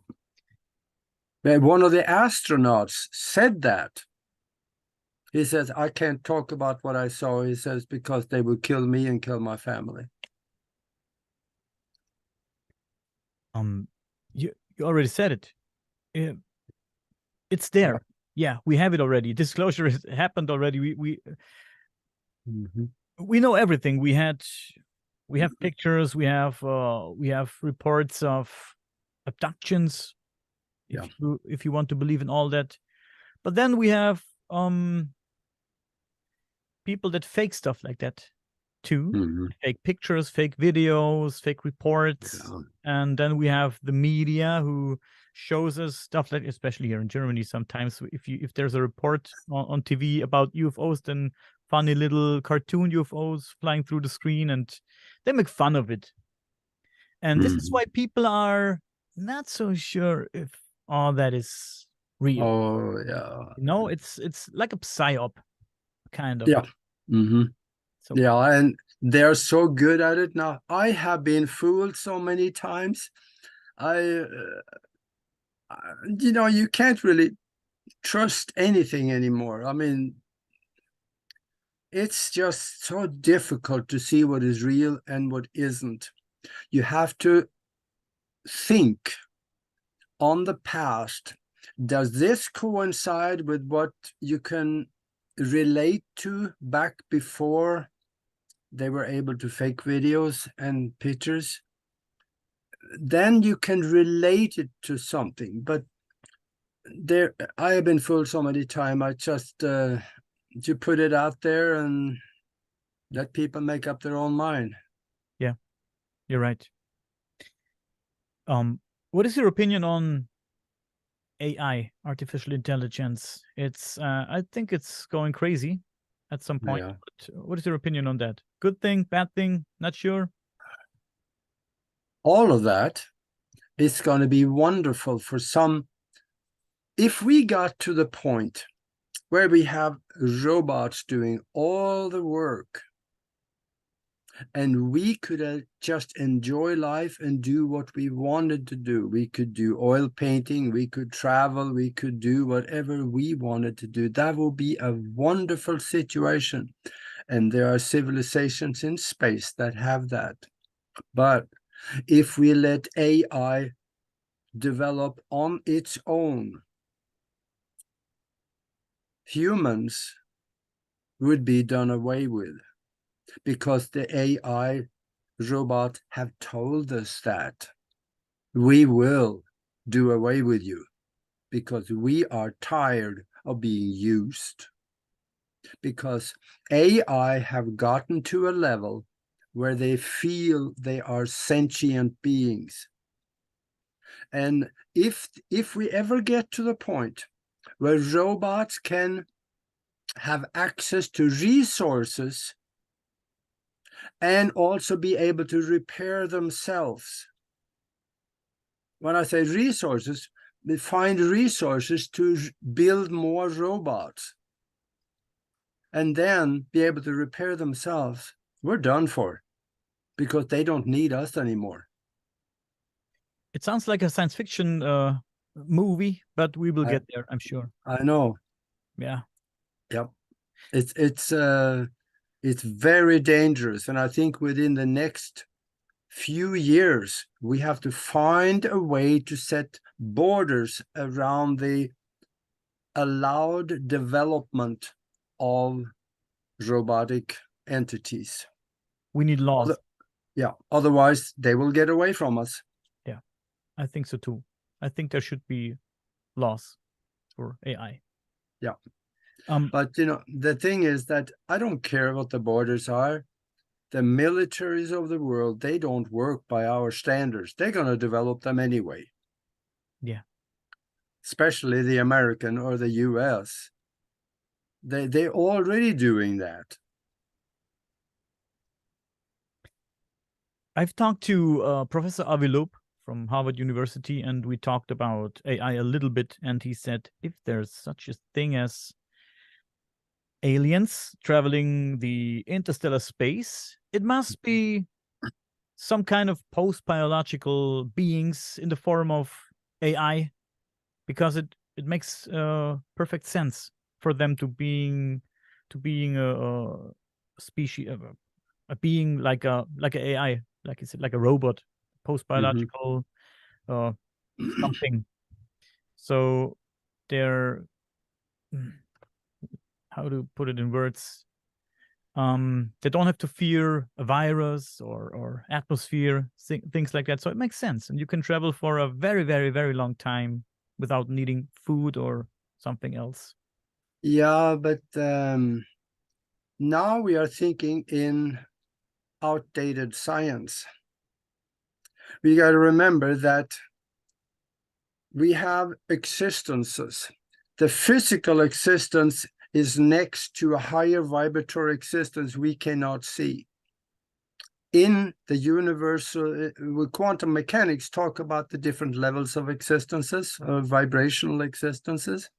But one of the astronauts said that. He says, I can't talk about what I saw. He says, because they will kill me and kill my family. You already said it. It's there. Yeah, we have it already. Disclosure has happened already. We know everything. We have pictures. We have reports of abductions. If you want to believe in all that, but then we have people that fake stuff like that too. Fake pictures, fake videos, fake reports, and then we have the media who shows us stuff like, especially here in Germany, sometimes if there's a report on TV about UFOs, then funny little cartoon UFOs flying through the screen, and they make fun of it. And this is why people are not so sure if all that is real. Oh yeah. No, it's like a psyop, kind of. Yeah. So, yeah, and they're so good at it now. I have been fooled so many times. You can't really trust anything anymore. I mean, it's just so difficult to see what is real and what isn't. You have to think on the past. Does this coincide with what you can relate to back before they were able to fake videos and pictures? Then you can relate it to something. But I have been fooled so many times. I just you put it out there and let people make up their own mind. Yeah, you're right. What is your opinion on AI, artificial intelligence? I think it's going crazy at some point. Yeah. But what is your opinion on that? Good thing, bad thing? Not sure. All of that is going to be wonderful for some. If we got to the point where we have robots doing all the work and we could just enjoy life and do what we wanted to do. We could do oil painting, we could travel, we could do whatever we wanted to do. That will be a wonderful situation. And there are civilizations in space that have that. But if we let AI develop on its own, humans would be done away with, because the AI robot have told us that we will do away with you because we are tired of being used. Because AI have gotten to a level where they feel they are sentient beings. And if we ever get to the point where robots can have access to resources and also be able to repair themselves. When I say resources, they find resources to build more robots and then be able to repair themselves. We're done for, because they don't need us anymore. It sounds like a science fiction movie, but we will get there, I'm sure. I know. Yeah. Yep. It's very dangerous, and I think within the next few years we have to find a way to set borders around the allowed development of robotic entities. We need laws. Yeah, otherwise they will get away from us. Yeah, I think so too. I think there should be laws for AI. Yeah. But the thing is that I don't care what the borders are. The militaries of the world, they don't work by our standards. They're going to develop them anyway. Yeah. Especially the American or the US. They're already doing that. I've talked to Professor Avilop from Harvard University, and we talked about AI a little bit, and he said if there's such a thing as aliens traveling the interstellar space, it must be some kind of post-biological beings in the form of AI, because it makes perfect sense for them to being a species, a being like a AI, like you said, like a robot, post-biological something. So they're how to put it in words, they don't have to fear a virus or atmosphere, things like that. So it makes sense, and you can travel for a very, very, very long time without needing food or something else. Yeah, but now we are thinking in outdated science. We got to remember that we have existences. The physical existence is next to a higher vibratory existence we cannot see. In the universal, with quantum mechanics, talk about the different levels of existences, vibrational existences.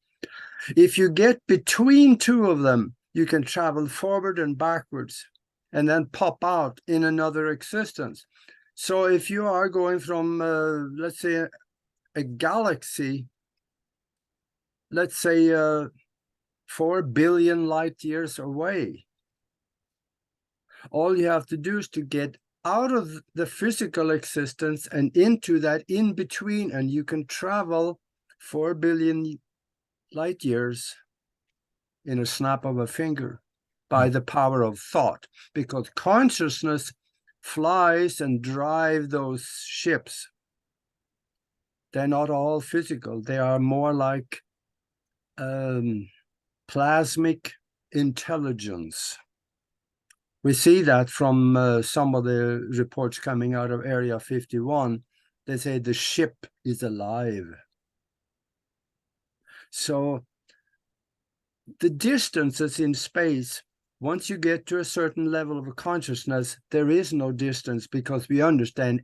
If you get between two of them, you can travel forward and backwards and then pop out in another existence. So if you are going from, let's say, a galaxy, let's say 4 billion light years away, all you have to do is to get out of the physical existence and into that in between, and you can travel 4 billion light years in a snap of a finger by the power of thought, because consciousness flies and drives those ships. They're not all physical. They are more like plasmic intelligence. We see that from some of the reports coming out of Area 51. They say the ship is alive. So the distances in space, once you get to a certain level of consciousness, there is no distance, because we understand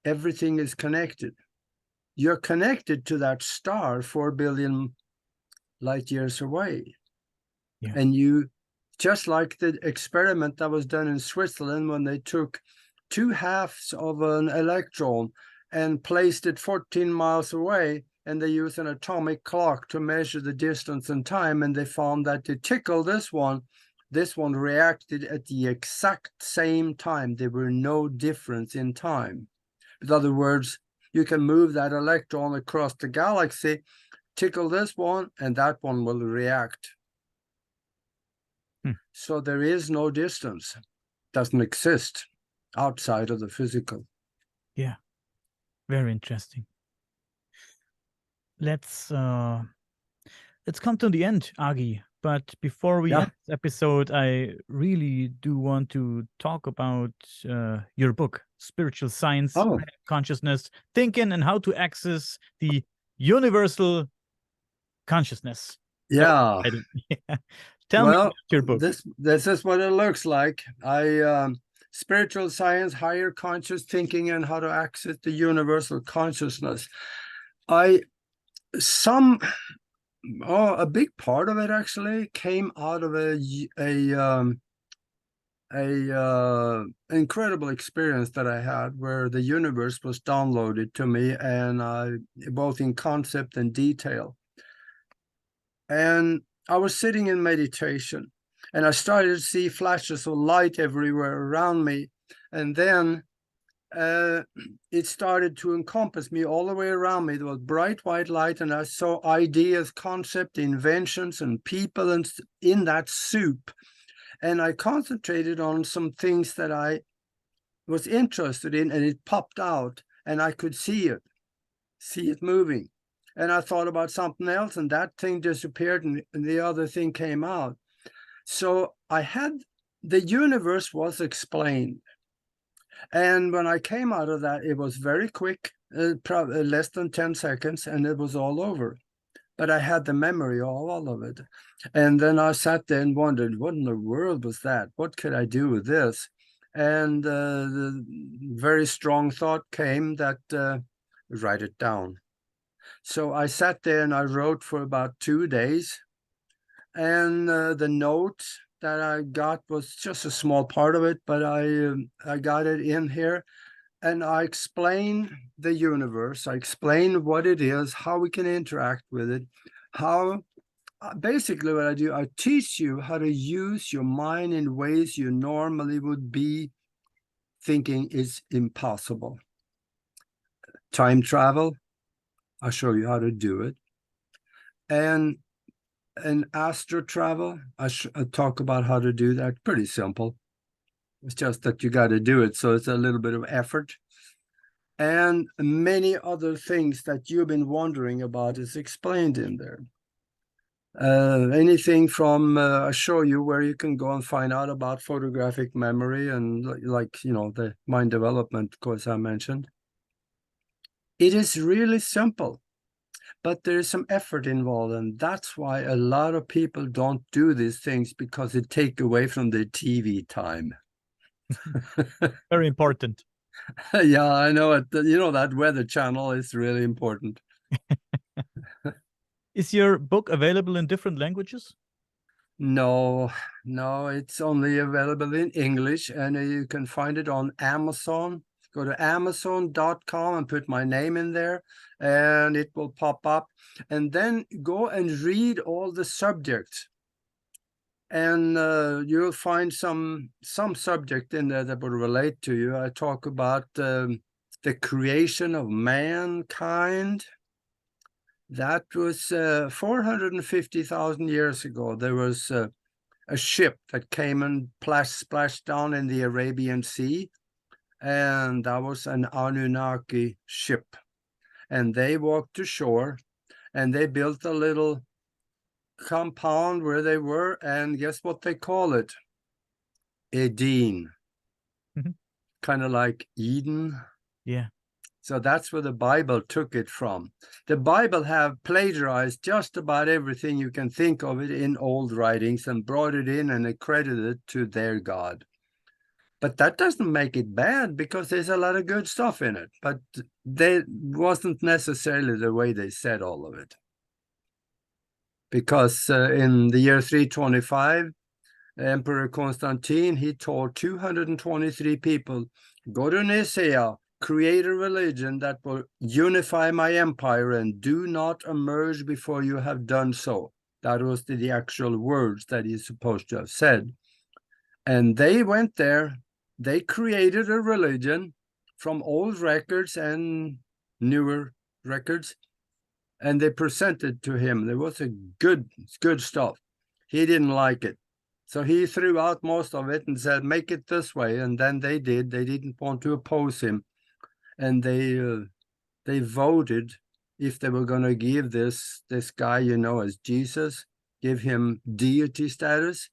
everything is connected. You're connected to that star 4 billion light years away. Yeah. And you, just like the experiment that was done in Switzerland when they took 2/2 of an electron and placed it 14 miles away, and they used an atomic clock to measure the distance and time, and they found that to tickle this one reacted at the exact same time. There were no difference in time. In other words, you can move that electron across the galaxy, tickle this one, and that one will react. So there is no distance. Doesn't exist outside of the physical. Yeah, very interesting. Let's come to the end, Aage. But before we end this episode, I really do want to talk about your book, Spiritual Science, Consciousness, Thinking, and How to Access the Universal Consciousness. Yeah. Tell me about your book. This is what it looks like. Spiritual Science, Higher Conscious Thinking, and How to Access the Universal Consciousness. A big part of it actually came out of a incredible experience that I had, where the universe was downloaded to me, and both in concept and detail. And I was sitting in meditation, and I started to see flashes of light everywhere around me. And then it started to encompass me all the way around me. There was bright white light, and I saw ideas, concepts, inventions, and people in that soup. And I concentrated on some things that I was interested in, and it popped out, and I could see it moving. And I thought about something else, and that thing disappeared, and the other thing came out. So the universe was explained. And when I came out of that, it was very quick, probably less than 10 seconds, and it was all over. But I had the memory of all of it. And then I sat there and wondered, what in the world was that? What could I do with this? And the very strong thought came that write it down. So I sat there and I wrote for about 2 days. And the note that I got was just a small part of it, but I got it in here. And I explain the universe. I explain what it is, how we can interact with it, how basically what I do, I teach you how to use your mind in ways you normally would be thinking is impossible. Time travel, I'll show you how to do it. And astro travel, I talk about how to do that. Pretty simple. It's just that you got to do it, so it's a little bit of effort. And many other things that you've been wondering about is explained in there. Anything from I show you where you can go and find out about photographic memory and the mind development course I mentioned. It is really simple, but there is some effort involved, and that's why a lot of people don't do these things, because it takes away from their TV time. Very important. Yeah, I know it. That Weather Channel is really important. Is your book available in different languages? No, it's only available in English, and you can find it on Amazon. Go to Amazon.com and put my name in there, and it will pop up. And then go and read all the subjects. And you'll find some subject in there that will relate to you. I talk about the creation of mankind. That was 450,000 years ago. There was a ship that came and splashed down in the Arabian Sea, and that was an Anunnaki ship. And they walked ashore, and they built a little compound where they were, and guess what they call it? Eden. Kind of like Eden. Yeah. So that's where the Bible took it from. The Bible have plagiarized just about everything you can think of it in old writings and brought it in and accredited it to their God. But that doesn't make it bad, because there's a lot of good stuff in it. But they wasn't necessarily the way they said all of it. Because in the year 325, Emperor Constantine, he told 223 people, go to Nicaea, create a religion that will unify my empire, and do not emerge before you have done so. That was the actual words that he's supposed to have said. And they went there, they created a religion from old records and newer records, and they presented to him. There was a good stuff. He didn't like it. So he threw out most of it and said, make it this way. And then they did. They didn't want to oppose him. And they voted if they were going to give this guy, as Jesus, give him deity status.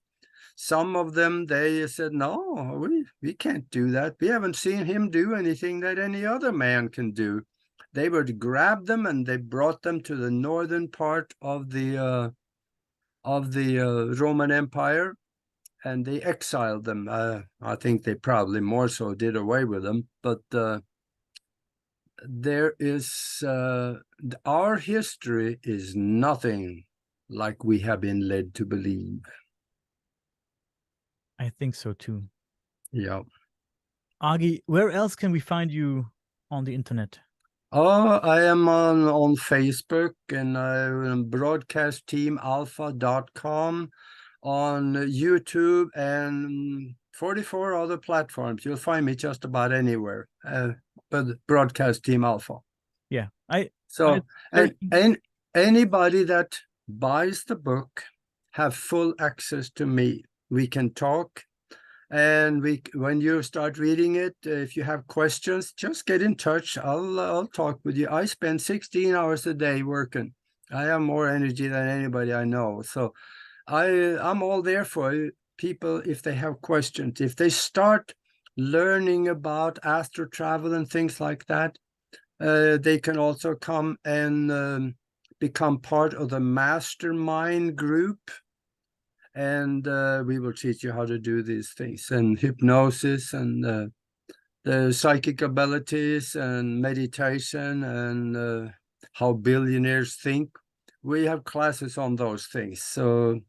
Some of them, they said, no, we can't do that. We haven't seen him do anything that any other man can do. They would grab them and they brought them to the northern part of the Roman Empire, and they exiled them. I think they probably more so did away with them, but there is our history is nothing like we have been led to believe. I think so too. Yeah. Aage, where else can we find you on the internet? Oh, I am on Facebook, and I'm broadcastteamalpha.com. on YouTube and 44 other platforms. You'll find me just about anywhere. But Broadcast Team Alpha. Yeah, So and anybody that buys the book have full access to me. We can talk, and when you start reading it, if you have questions, just get in touch. I'll talk with you. I spend 16 hours a day working. I have more energy than anybody I know. So I'm all there for people if they have questions. If they start learning about astro travel and things like that, they can also come and become part of the mastermind group. And we will teach you how to do these things, and hypnosis, and the psychic abilities, and meditation, and how billionaires think. We have classes on those things. So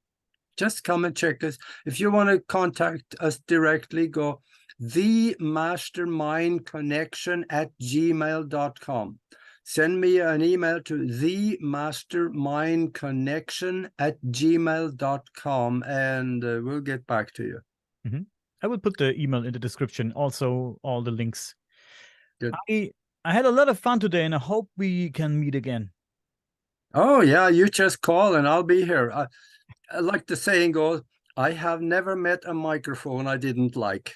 just come and check us. If you want to contact us directly, go themastermindconnection@gmail.com. Send me an email to themastermindconnection@gmail.com, and we'll get back to you. Mm-hmm. I will put the email in the description, also all the links. Good. I had a lot of fun today, and I hope we can meet again. Oh, yeah, you just call and I'll be here. Like the saying goes, I have never met a microphone I didn't like.